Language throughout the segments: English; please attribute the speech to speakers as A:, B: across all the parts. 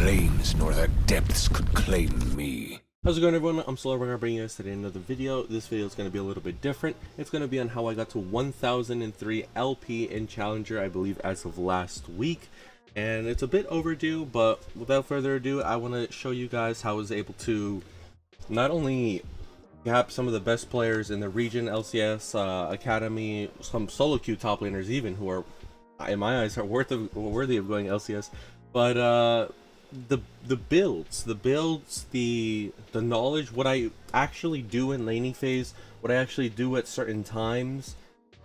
A: flames nor the depths could claim me.
B: How's it going, everyone? I'm Solarbacca, bringing you guys today another video. This video is going to be a little bit different. It's going to be on how I got to 1003 LP in Challenger, I believe, as of last week. And it's a bit overdue, but without further ado, I want to show you guys how I was able to not only gap some of the best players in the region, LCS, Academy, some solo queue top laners even, who are, in my eyes, are worthy of going LCS, but the builds, the knowledge, what I actually do in laning phase, what I actually do at certain times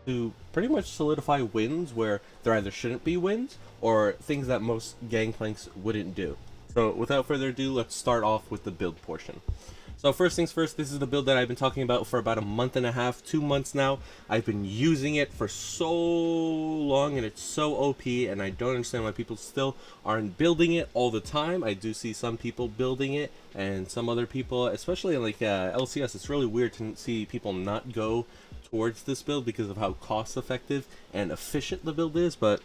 B: to pretty much solidify wins where there either shouldn't be wins or things that most gangplanks wouldn't do. So without further ado, let's start off with the build portion. So first things first, this is the build that I've been talking about for about a month and a half, 2 months now. I've been using it for so long and it's so OP, and I don't understand why people still aren't building it all the time. I do see some people building it and some other people, especially in like LCS, it's really weird to see people not go towards this build because of how cost effective and efficient the build is. But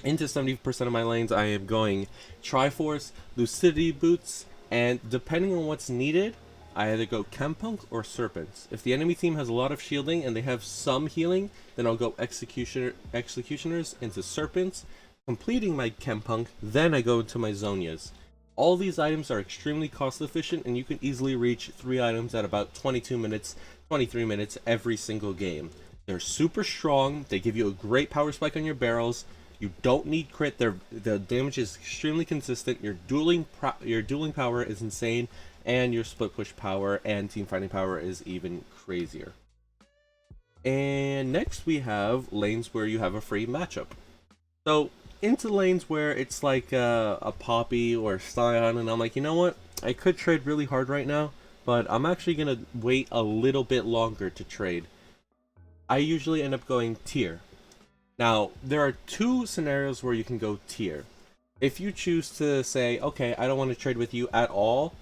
B: into 70% of my lanes, I am going Triforce, Lucidity Boots, and depending on what's needed, I either go Gangplank or Serpents. If the enemy team has a lot of shielding and they have some healing, then I'll go Executioners into Serpents, completing my Gangplank, then I go into my Zhonya's. All these items are extremely cost efficient, and you can easily reach 3 items at about 22 minutes, 23 minutes every single game. They're super strong, they give you a great power spike on your barrels. You don't need crit. The damage is extremely consistent. Your dueling power is insane, and your split push power and team fighting power is even crazier. And next we have lanes where you have a free matchup. So into lanes where it's like a Poppy or Scion, and I'm like, you know what? I could trade really hard right now, but I'm actually gonna wait a little bit longer to trade. I usually end up going tier. Now, there are 2 scenarios where you can go tier. If you choose to say, okay, I don't want to trade with you at all,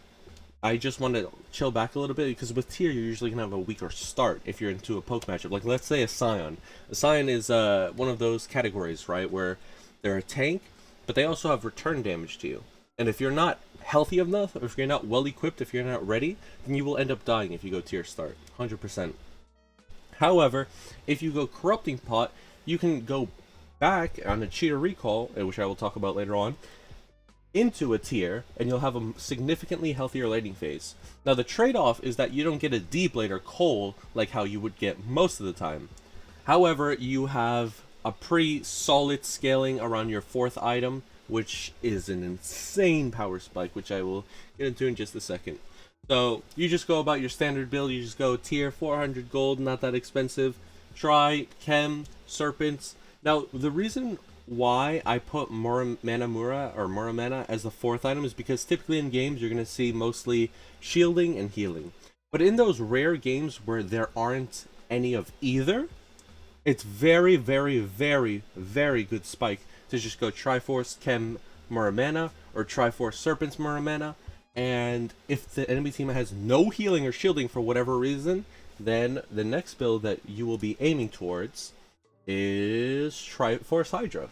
B: I just want to chill back a little bit, because with tier, you're usually going to have a weaker start if you're into a poke matchup. Like, let's say a Scion. A Scion is one of those categories, right, where they're a tank, but they also have return damage to you. And if you're not healthy enough, or if you're not well equipped, if you're not ready, then you will end up dying if you go tier start, 100%. However, if you go Corrupting Pot, you can go back on a cheater recall, which I will talk about later on, into a tier, and you'll have a significantly healthier laning phase. Now the trade-off is that you don't get a D-Blade or Cole like how you would get most of the time. However, you have a pretty solid scaling around your 4th item, which is an insane power spike, which I will get into in just a second. So you just go about your standard build, you just go tier, 400 gold, not that expensive. Try Chem, Serpents. Now, the reason why I put Muramana as the 4th item is because typically in games you're going to see mostly shielding and healing. But in those rare games where there aren't any of either, it's very, very, very, very good spike to just go Triforce, Chem, Muramana, or Triforce, Serpents, Muramana. And if the enemy team has no healing or shielding for whatever reason, then the next build that you will be aiming towards is Triforce Hydra.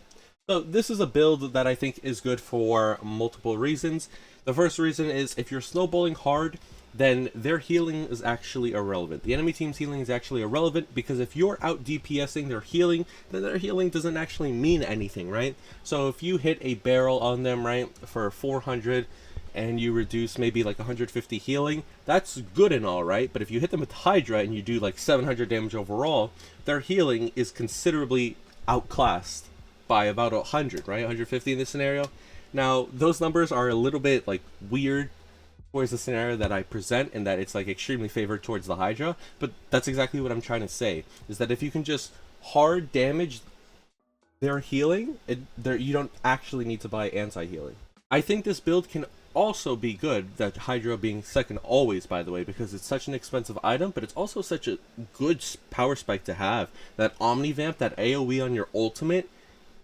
B: So this is a build that I think is good for multiple reasons. The first reason is if you're snowballing hard, then their healing is actually irrelevant. The enemy team's healing is actually irrelevant, because if you're out DPSing their healing, then their healing doesn't actually mean anything, right? So if you hit a barrel on them, right, for 400, and you reduce maybe like 150 healing, that's good and all, right? But if you hit them with Hydra and you do like 700 damage overall, their healing is considerably outclassed by about 100, right? 150 in this scenario. Now, those numbers are a little bit like weird towards the scenario that I present, and that it's like extremely favored towards the Hydra, but that's exactly what I'm trying to say, is that if you can just hard damage their healing, you don't actually need to buy anti-healing. I think this build can also be good, that Hydra being second always, by the way, because it's such an expensive item, but it's also such a good power spike to have. That Omnivamp, that AoE on your ultimate,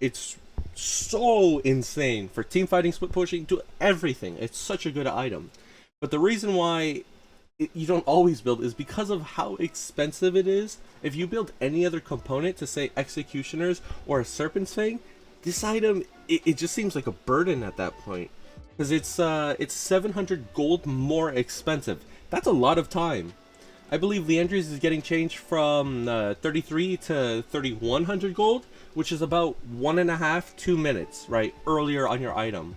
B: it's so insane for team fighting, split pushing, do everything. It's such a good item. But the reason why you don't always build is because of how expensive it is. If you build any other component to say Executioners or a Serpent's Fang, this item, it just seems like a burden at that point. because it's 700 gold more expensive. That's a lot of time. I believe Leandri's is getting changed from 33 to 3100 gold, which is about 1.5 2 minutes, right, earlier on your item.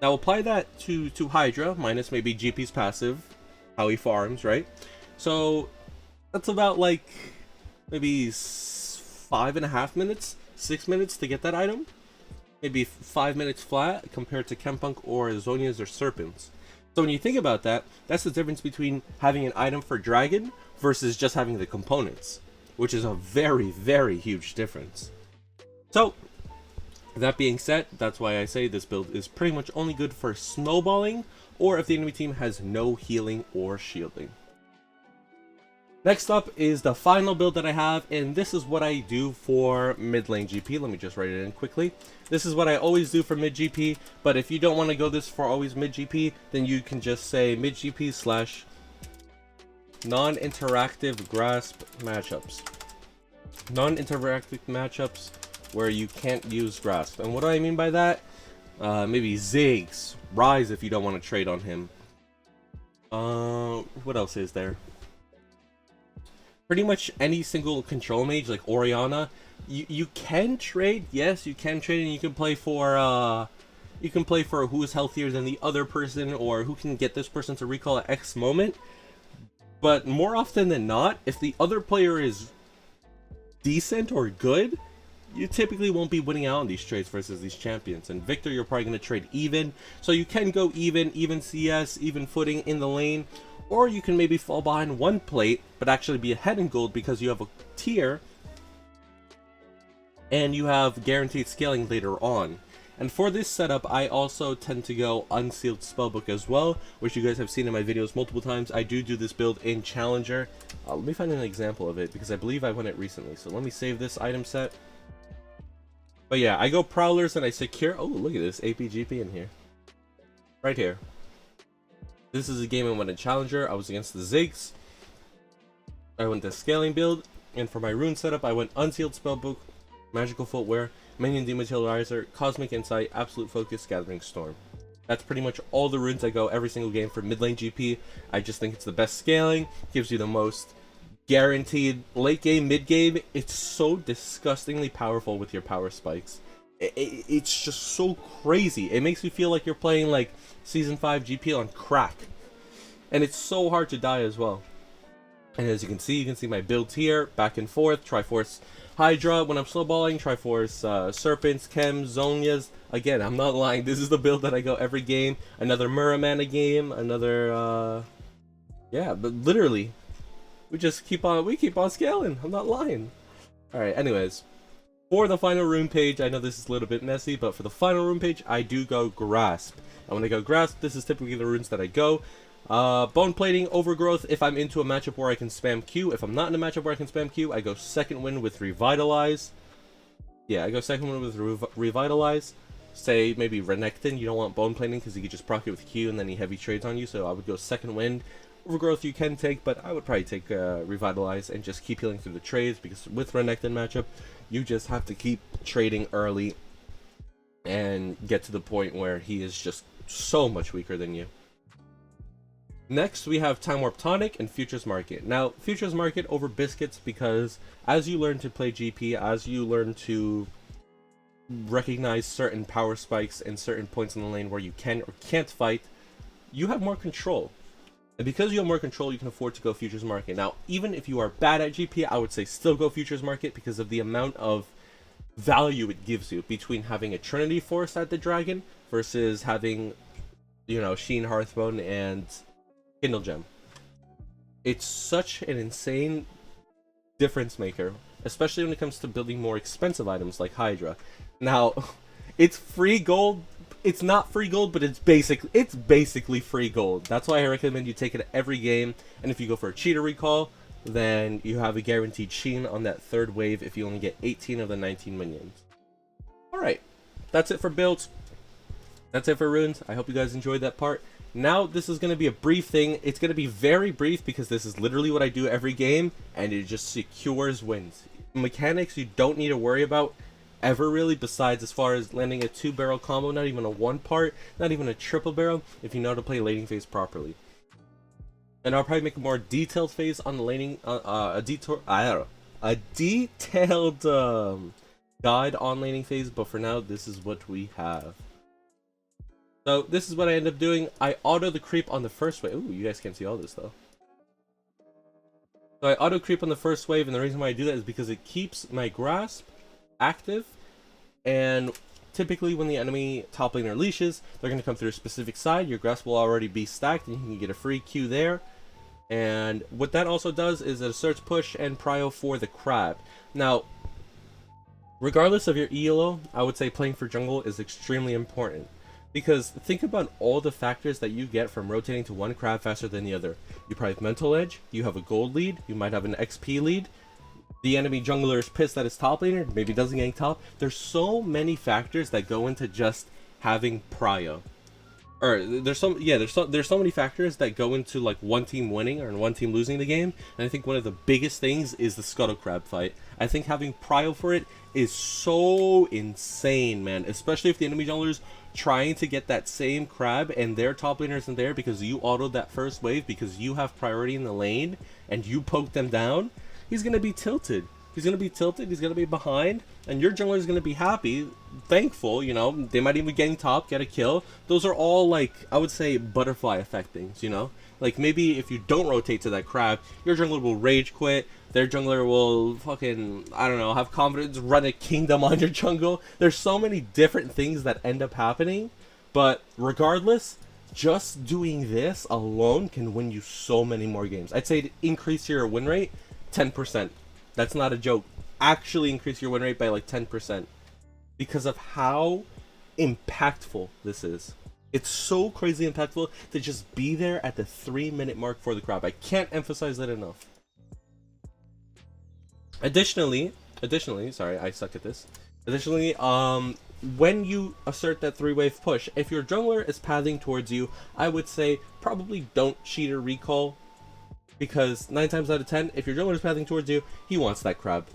B: Now apply that to Hydra minus maybe GP's passive, how he farms, right? So that's about like maybe 5.5 minutes, 6 minutes to get that item. Maybe 5 minutes flat compared to Gangplank or Zonias or Serpents. So when you think about that, that's the difference between having an item for Dragon versus just having the components, which is a very, very huge difference. So that being said, that's why I say this build is pretty much only good for snowballing or if the enemy team has no healing or shielding. Next up is the final build that I have, and this is what I do for mid lane GP. Let me just write it in quickly. This is what I always do for mid GP, but if you don't want to go this for always mid GP, then you can just say mid GP slash non-interactive grasp matchups. Non-interactive matchups where you can't use grasp. And what do I mean by that? Maybe Ziggs, Rise if you don't want to trade on him. What else is there? Pretty much any single control mage like Orianna, you can trade. Yes, you can trade, and you can play for who is healthier than the other person or who can get this person to recall at X moment. But more often than not, if the other player is decent or good, you typically won't be winning out on these trades versus these champions. And Victor, you're probably going to trade even, so you can go even CS, even footing in the lane. Or you can maybe fall behind one plate, but actually be ahead in gold because you have a tier and you have guaranteed scaling later on. And for this setup, I also tend to go Unsealed Spellbook as well, which you guys have seen in my videos multiple times. I do this build in Challenger. Let me find an example of it because I believe I won it recently. So let me save this item set. But yeah, I go Prowlers and I secure. Oh, look at this APGP in here. Right here. This is a game I went in Challenger. I was against the Ziggs. I went the scaling build. And for my rune setup, I went Unsealed Spellbook, Magical Footwear, Minion Dematerializer, Cosmic Insight, Absolute Focus, Gathering Storm. That's pretty much all the runes I go every single game for mid lane GP. I just think it's the best scaling, gives you the most guaranteed late game, mid game. It's so disgustingly powerful with your power spikes. It's just so crazy. It makes me feel like you're playing like Season 5 GP on crack. And it's so hard to die as well. And as you can see my builds here, back and forth, Triforce Hydra when I'm slowballing, Triforce Serpents, Chem, Zonias. Again, I'm not lying, this is the build that I go every game. Another Muramana game, another, yeah, but literally, we keep on scaling, I'm not lying. Alright, anyways. For the final rune page, I know this is a little bit messy, but for the final rune page, I do go Grasp. And when I go Grasp, this is typically the runes that I go. Bone Plating, Overgrowth, if I'm into a matchup where I can spam Q. If I'm not in a matchup where I can spam Q, I go Second Wind with Revitalize. Yeah, I go Second Wind with Revitalize. Say, maybe Renekton, you don't want Bone Plating because he could just proc it with Q and then he heavy trades on you, so I would go Second Wind. Overgrowth you can take, but I would probably take Revitalize and just keep healing through the trades, because with Renekton matchup, you just have to keep trading early and get to the point where he is just so much weaker than you. Next, we have Time Warp Tonic and Futures Market. Now, Futures Market over Biscuits, because as you learn to play GP, as you learn to recognize certain power spikes and certain points in the lane where you can or can't fight, you have more control. And because you have more control, you can afford to go Futures Market. Now, even if you are bad at GP, I would say still go Futures Market because of the amount of value it gives you between having a Trinity Force at the Dragon versus having, you know, Sheen, Hearthbone, and Kindle Gem. It's such an insane difference maker, especially when it comes to building more expensive items like Hydra. Now, it's free gold. It's not free gold, but it's basically free gold. That's why I recommend you take it every game. And if you go for a cheater recall, then you have a guaranteed Sheen on that third wave if you only get 18 of the 19 minions. Alright, that's it for builds. That's it for runes. I hope you guys enjoyed that part. Now, this is going to be a brief thing. It's going to be very brief because this is literally what I do every game, and it just secures wins. Mechanics you don't need to worry about. ever really, besides as far as landing a 2-barrel combo, not even a 1-part, not even a triple barrel, if you know how to play laning phase properly. And I'll probably make a more detailed phase on the laning, a detailed guide on laning phase, but for now, this is what we have. So this is what I end up doing. I auto the creep on the first wave. Ooh, you guys can't see all this though. So I auto creep on the first wave, and the reason why I do that is because it keeps my grasp active, and typically when the enemy top laner leashes, they're going to come through a specific side. Your grasp will already be stacked, and you can get a free Q there. And what that also does is it asserts push and prio for the crab. Now, regardless of your ELO, I would say playing for jungle is extremely important. Because think about all the factors that you get from rotating to one crab faster than the other. You probably have mental edge, you have a gold lead, you might have an XP lead. The enemy jungler is pissed that his top laner, maybe doesn't gank top. There's so many factors that go into just having prio. Or there's so many factors that go into like one team winning or one team losing the game. And I think one of the biggest things is the Scuttle crab fight. I think having prio for it is so insane, man. Especially if the enemy jungler's trying to get that same crab and their top laner isn't there because you autoed that first wave because you have priority in the lane and you poke them down. He's going to be tilted. He's going to be tilted, he's going to be behind, and your jungler is going to be happy, thankful, you know, they might even gang top, get a kill. Those are all, like, I would say butterfly effect things, you know? Like, maybe if you don't rotate to that crab, your jungler will rage quit, their jungler will fucking, I don't know, have confidence, run a kingdom on your jungle. There's so many different things that end up happening, but regardless, just doing this alone can win you so many more games. I'd say to increase your win rate 10%. That's not a joke. Actually increase your win rate by like 10% because of how impactful this is. It's so crazy impactful to just be there at the 3-minute mark for the crab. I can't emphasize that enough. Additionally, sorry, I suck at this. Additionally, when you assert that 3-wave push, if your jungler is pathing towards you, I would say probably don't cheat or recall. Because 9 times out of 10, if your jungler is pathing towards you, he wants that crab.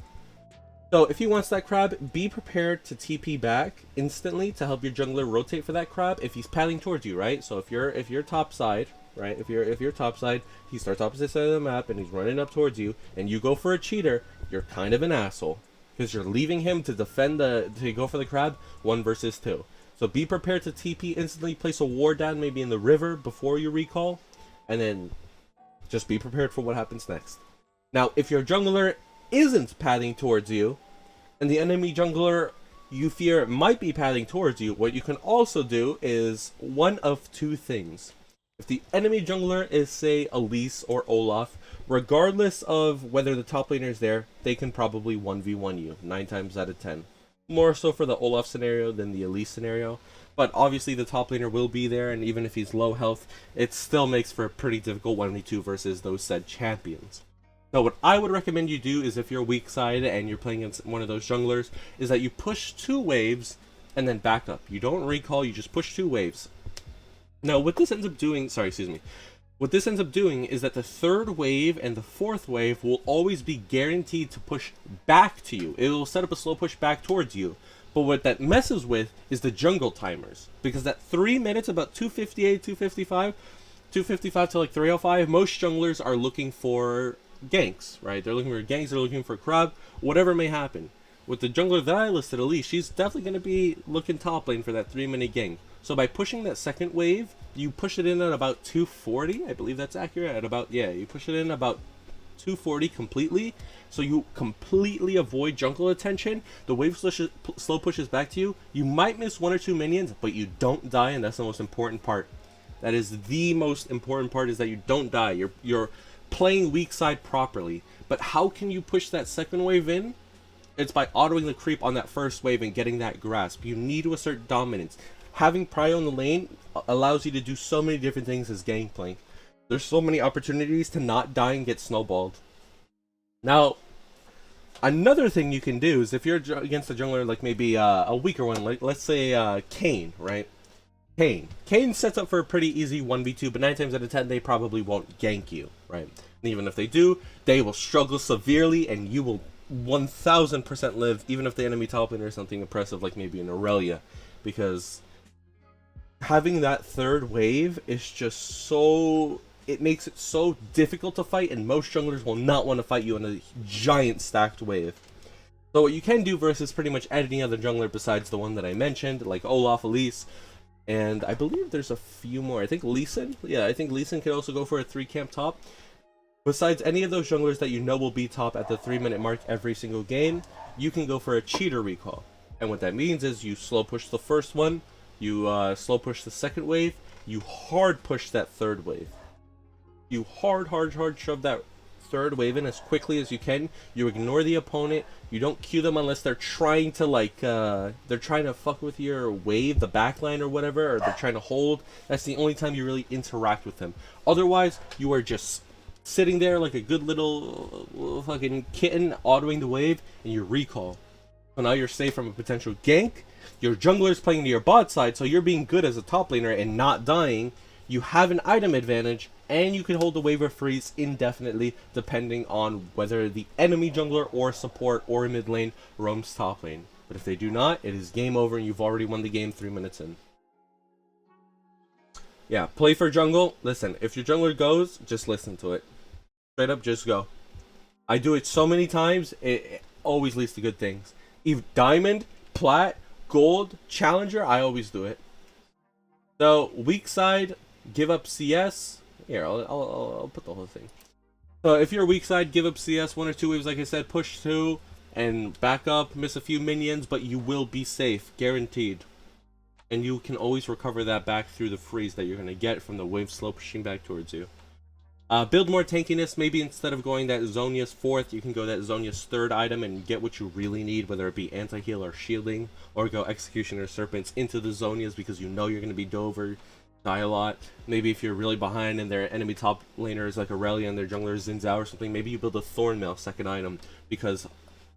B: So if he wants that crab, be prepared to TP back instantly to help your jungler rotate for that crab if he's pathing towards you, right? So if you're top side, right? If you're top side, he starts opposite side of the map and he's running up towards you, and you go for a cheater, you're kind of an asshole because you're leaving him to defend to go for the crab 1 versus 2. So be prepared to TP instantly, place a ward down maybe in the river before you recall, and then just be prepared for what happens next. Now, if your jungler isn't pathing towards you, and the enemy jungler you fear might be pathing towards you, what you can also do is one of 2 things. If the enemy jungler is, say, Elise or Olaf, regardless of whether the top laner is there, they can probably 1v1 you 9 times out of 10. More so for the Olaf scenario than the Elise scenario. But obviously the top laner will be there, and even if he's low health, it still makes for a pretty difficult 1v2 versus those said champions. So what I would recommend you do is, if you're weak side and you're playing against one of those junglers, is that you push 2 waves and then back up. You don't recall, you just push 2 waves. Now what this ends up doing, what this ends up doing is that the 3rd wave and the 4th wave will always be guaranteed to push back to you. It will set up a slow push back towards you. But what that messes with is the jungle timers, because at 3 minutes, about 258, 255 to like 305, most junglers are looking for ganks, right? They're looking for ganks, they're looking for crab, whatever may happen. With the jungler that I listed, Elise, she's definitely going to be looking top lane for that 3-minute gank. So by pushing that 2nd wave, you push it in at about 240, I believe that's accurate, at about, yeah, you push it in about 240 completely, so you completely avoid jungle attention. The wave slow pushes back to you. You might miss 1 or 2 minions, but you don't die, and that's the most important part. That is the most important part, is that you don't die. You're playing weak side properly. But how can you push that 2nd wave in? It's by autoing the creep on that 1st wave and getting that grasp. You need to assert dominance. Having prio in the lane allows you to do so many different things as Gangplank. There's so many opportunities to not die and get snowballed. Now, another thing you can do is, if you're against a jungler like maybe a weaker one, like let's say Kayn, right? Kayn sets up for a pretty easy 1v2, but 9 times out of 10 they probably won't gank you, right? And even if they do, they will struggle severely and you will 1000% live, even if the enemy top laner is something impressive like maybe an Aurelia, because having that third wave is just so, it makes it so difficult to fight, and most junglers will not want to fight you on a giant stacked wave. So what you can do versus pretty much any other jungler besides the one that I mentioned, like Olaf, Elise, and I believe there's a few more. I think Lee Sin. Yeah, I think Lee Sin could also go for a 3-camp top. Besides any of those junglers that you know will be top at the 3-minute mark every single game, you can go for a cheater recall. And what that means is you slow push the first one, you slow push the second wave, you hard push that third wave. You hard shove that third wave in as quickly as you can. You ignore the opponent. You don't Q them unless they're trying to they're trying to fuck with your wave, the backline or whatever, or they're trying to hold. That's the only time you really interact with them. Otherwise, you are just sitting there like a good little fucking kitten autoing the wave, and you recall. So now you're safe from a potential gank. Your jungler's playing to your bot side, so you're being good as a top laner and not dying. You have an item advantage, and you can hold the wave or freeze indefinitely depending on whether the enemy jungler or support or mid lane roams top lane. But if they do not, it is game over and you've already won the game 3 minutes in. Yeah, play for jungle. Listen, if your jungler goes, just listen to it. Straight up, just go. I do it so many times, it always leads to good things. If diamond, plat, gold, challenger, I always do it. So, weak side, give up CS. Here, I'll put the whole thing. So if you're weak side, give up CS, 1 or 2 waves, like I said, push 2, and back up, miss a few minions, but you will be safe, guaranteed. And you can always recover that back through the freeze that you're going to get from the wave slow pushing back towards you. Build more tankiness. Maybe instead of going that Zhonya's 4th, you can go that Zhonya's 3rd item and get what you really need, whether it be anti-heal or shielding, or go Executioner Serpents into the Zhonyas because you know you're going to be Dover, die a lot. Maybe if you're really behind and their enemy top laner is like Aurelia and their jungler is Xin Zhao or something, maybe you build a Thornmail 2nd item because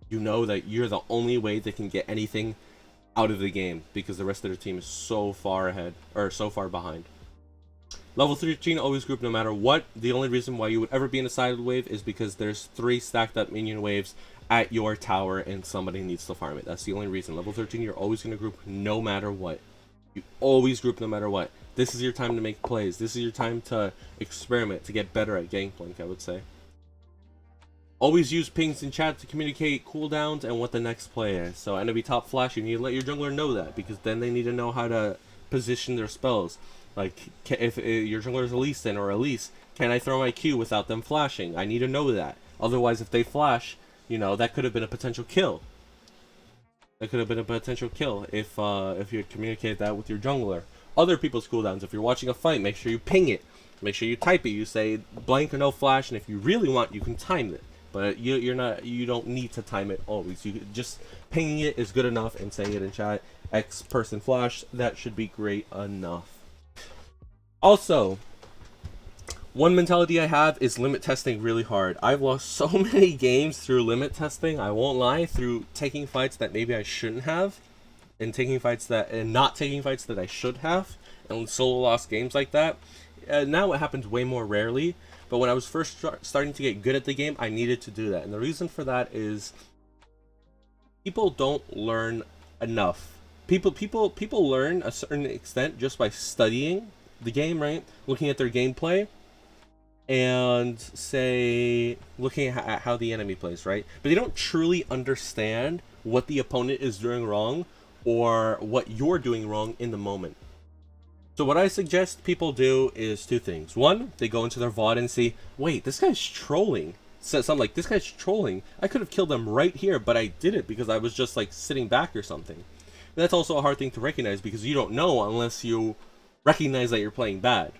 B: you know that you're the only way they can get anything out of the game because the rest of their team is so far ahead, or so far behind. Level 13, always group no matter what. The only reason why you would ever be in a sided wave is because there's 3 stacked up minion waves at your tower and somebody needs to farm it. That's the only reason. Level 13, you're always going to group no matter what. You always group no matter what. This is your time to make plays. This is your time to experiment, to get better at Gangplank, I would say. Always use pings in chat to communicate cooldowns and what the next play is. So enemy top flash, you need to let your jungler know that, because then they need to know how to position their spells. Like, if your jungler is Elise or Elise, can I throw my Q without them flashing? I need to know that. Otherwise, if they flash, you know, that could have been a potential kill. That could have been a potential kill if you had communicated that with your jungler. Other people's cooldowns, if you're watching a fight, make sure you ping it. Make sure you type it. You say blank or no flash, and if you really want, you can time it. But you don't need to time it always. You just pinging it is good enough, and saying it in chat, X person flash, that should be great enough. Also, one mentality I have is limit testing really hard. I've lost so many games through limit testing, I won't lie, through taking fights that maybe I shouldn't have, and not taking fights that I should have, and solo lost games like that. Now it happens way more rarely, but when I was first starting to get good at the game, I needed to do that. And the reason for that is people don't learn enough. People learn a certain extent just by studying the game, right? Looking at their gameplay and looking at how the enemy plays, right? But they don't truly understand what the opponent is doing wrong or what you're doing wrong in the moment. So what I suggest people do is 2 things. 1, they go into their VOD and see, wait, this guy's trolling. So something like, this guy's trolling. I could have killed him right here, but I didn't because I was just like sitting back or something. And that's also a hard thing to recognize because you don't know unless you recognize that you're playing bad.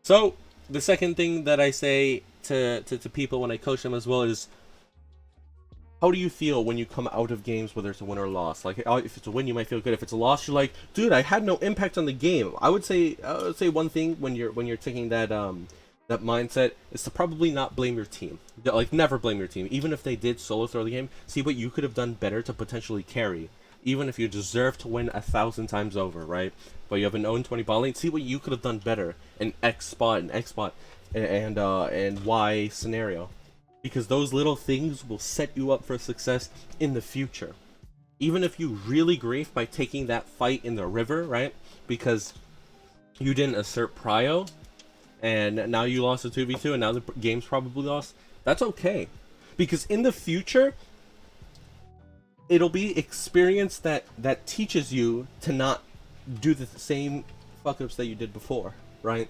B: So the second thing that I say to people when I coach them as well is, how do you feel when you come out of games, whether it's a win or a loss? Like, if it's a win, you might feel good. If it's a loss, you're like, dude, I had no impact on the game. I would say one thing when you're taking that that mindset is to probably not blame your team. Like, never blame your team. Even if they did solo throw the game, see what you could have done better to potentially carry. Even if you deserve to win 1,000 times over, right? But you have an 0-20 ball lane, see what you could have done better in X spot and Y scenario. because those little things will set you up for success in the future. Even if you really grief by taking that fight in the river, right? Because you didn't assert prio, and now you lost a 2v2, and now the game's probably lost. That's okay, because in the future, it'll be experience that teaches you to not do the same fuck-ups that you did before, right?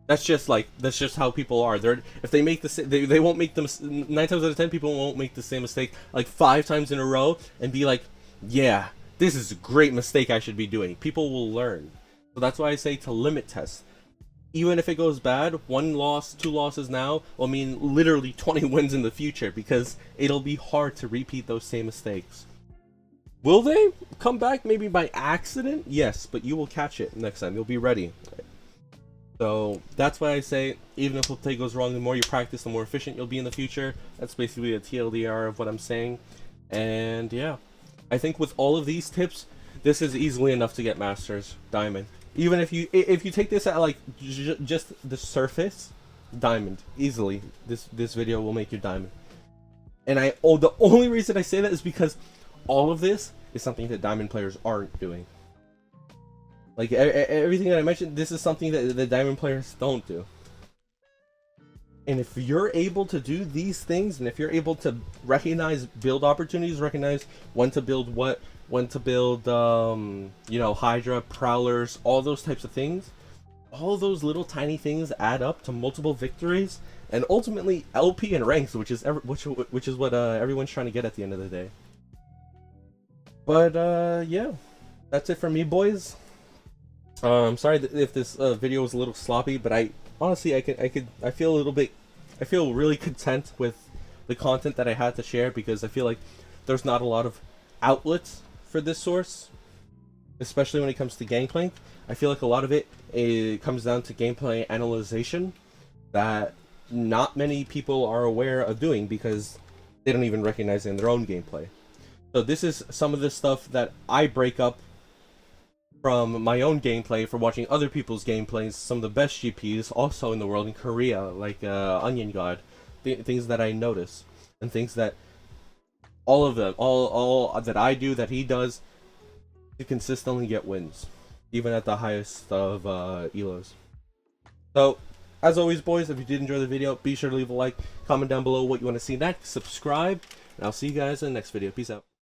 B: That's just how people are. If they make they won't make them 9 times out of 10 people won't make the same mistake like 5 times in a row and be like, yeah, this is a great mistake I should be doing. People will learn. So that's why I say to limit test. Even if it goes bad, 1 loss, 2 losses now will mean literally 20 wins in the future, because it'll be hard to repeat those same mistakes. Will they come back maybe by accident? Yes, but you will catch it next time. You'll be ready. So that's why I say, even if a play goes wrong, the more you practice, the more efficient you'll be in the future. That's basically a TLDR of what I'm saying. And yeah, I think with all of these tips, this is easily enough to get Masters Diamond. Even if you take this at like just the surface, Diamond easily. This video will make you Diamond. And the only reason I say that is because all of this is something that Diamond players aren't doing. Like everything that I mentioned, this is something that the Diamond players don't do. And if you're able to do these things, and if you're able to recognize build opportunities, recognize when to build what, when to build, you know, Hydra, Prowlers, all those types of things, all those little tiny things add up to multiple victories, and ultimately LP and ranks, which is what everyone's trying to get at the end of the day. But yeah, that's it for me, boys. I'm sorry if this video was a little sloppy, but I honestly I feel really content with the content that I had to share, because I feel like there's not a lot of outlets for this source, especially when it comes to Gangplank. I feel like a lot of it comes down to gameplay analyzation that not many people are aware of doing, because they don't even recognize it in their own gameplay. So this is some of the stuff that I break up from my own gameplay, for watching other people's gameplays, some of the best GPs also in the world in Korea, like Onion God, things that I notice, and things that all of them, all that I do, that he does, to consistently get wins, even at the highest of elos. So, as always, boys, if you did enjoy the video, be sure to leave a like, comment down below what you want to see next, subscribe, and I'll see you guys in the next video. Peace out.